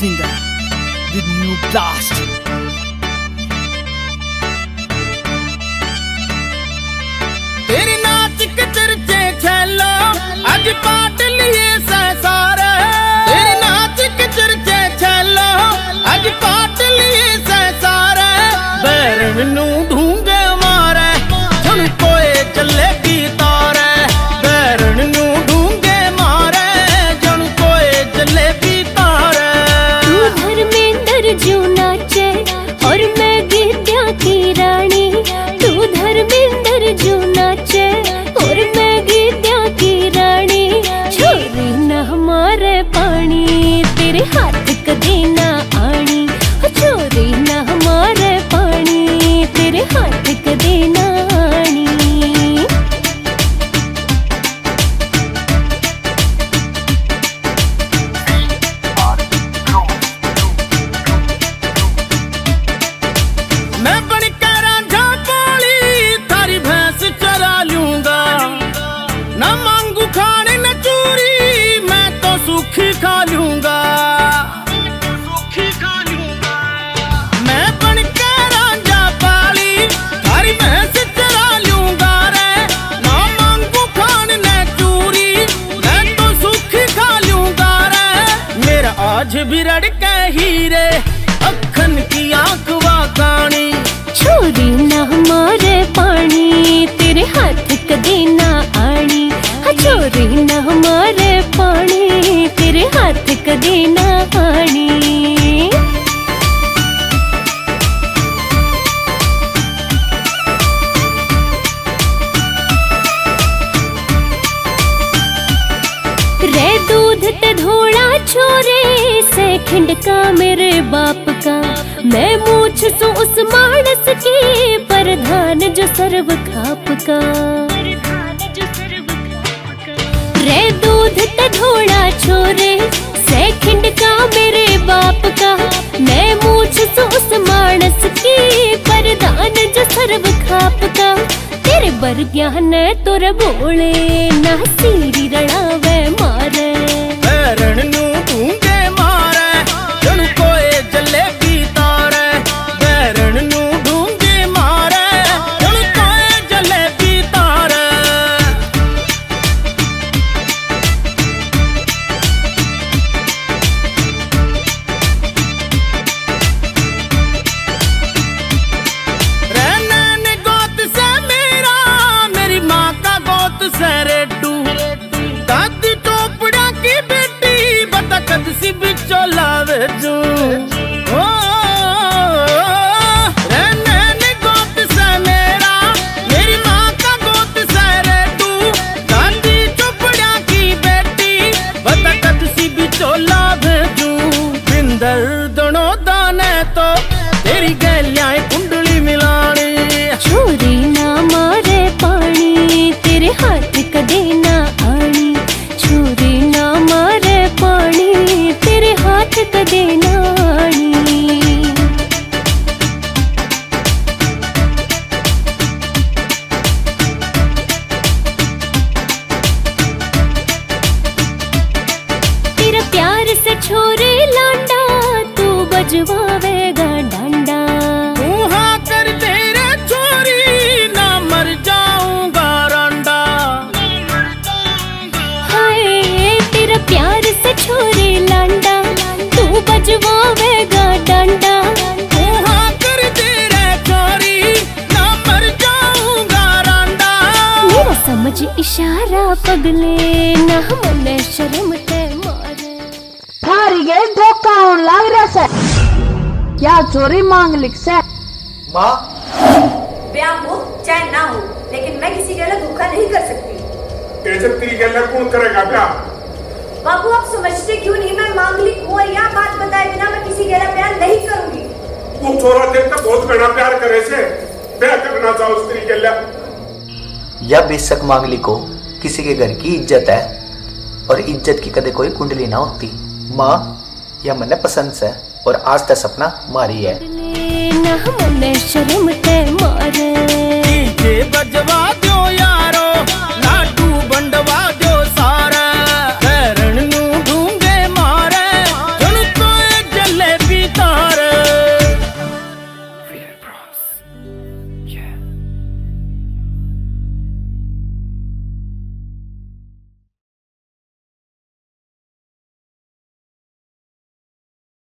singer with new blast. तेरी नाच के चर्चे छैलो आज पाट लिए सारे। तेरी नाच के चर्चे छैलो आज पाट लिए सारे। बैर मैनू ढूंगे मारे जन कोए चले की तारे। बैर मैनू ढूंगे मारे जन कोए चले की तारे। तू धर्मेंद्र जो नाचे और मैं गीत्या की रानी। तू धर्मेंद्र जो नाचे और मैं गीत्या की रानी। छोरी न हमारे पानी तेरे हाथ कदे ना आनी। छोरी न हमारे पानी तेरे हाथ कदे ना आनी। मैं बनकर रांझा पाली थारी भैंस चरा लूंगा। न मांगू खाने न चूरी मैं तो सूखी खा लूंगा। मैं बनकर रांझा पाली थारी भैंस चरा लूंगा रे। न मांगू खाने न चूरी मैं तो सूखी खा लूंगा रे। मेरा आज भी रड़के हीरे अखन की आंख वाकानी। छोरी न हमारे पानी तेरे हाथ कदे ना आनी। छोरी न हमारे पानी तेरे हाथ कदे ना आनी। रे दूध ते धोड़ा छोरे से खिंडका मेरे बाप का। मैं मूछ सो उस मानस की प्रधान जो सर्व खाप का। रे दूध ते धोड़ा छोरे से खिंडका मेरे बाप का। मैं मूछ सो उस मानस की प्रधान जो सर्व खाप का। तेरे बर ज्ञान तोर बोले ना सीरी रड़ावे मारे। बैरण नू ढूंगे मारे जन कोए जले की तारे। बैरण नू ढूंगे मारे जन कोए जले की तारे। रहने ने गोत से मेरा मेरी माँ का गोत से रेडू। दादी चोपड़ा की बेटी बता कद सी बिचो लावे जू। ओ रहने ने गोत से मेरा मेरी माँ का गोत से रेडू। दादी चोपड़ा की बेटी बता कद सी बिचो लावे जू। बिंदर दोनों दाने तो तेरी गैलियां कुंडली मिलानी। छोरी ना मारे पानी तेरे हाथ कदे ना आनी। छोरी ना मारे पानी तेरे हाथ कदे ना आनी। तेरा प्यार से छोरे लांडा तू बजवावेगा डांडा। हाँ कर तेरे छोरी ना मर जाऊंगा रांडा। हाय तेरा प्यार से छोरे लांडा तू बजवावेगा डांडा। हाँ कर तेरे छोरी ना मर जाऊंगा रांडा। मेरा समझ इशारा पगले ना मने शर्म ते मारे। थारी गए धोखा होने लग रहा से। क्या चोरी मांग लिख से? माँ ब्याह हो चाहे ना हो लेकिन मैं किसी के लिए धोखा नहीं कर सकती। तेरी गैला कौन करेगा ब्याह? बाबू आप समझते क्यों नहीं? मैं मांगलिक हूँ और यह बात बताए बिना मैं किसी के लिए प्यार नहीं करूंगी। तू छोरा देख तो बहुत बड़ा प्यार करे से ब्याह करना चाहो तेरी गैला। यह बेशक मांगलिक को किसी के घर की इज्जत है और इज्जत की कदे कोई कुंडली ना होती। माँ यह मने पसंद से और आज तक सपना मारी है। ना मने शर्म ते मारे। डीजे बजवा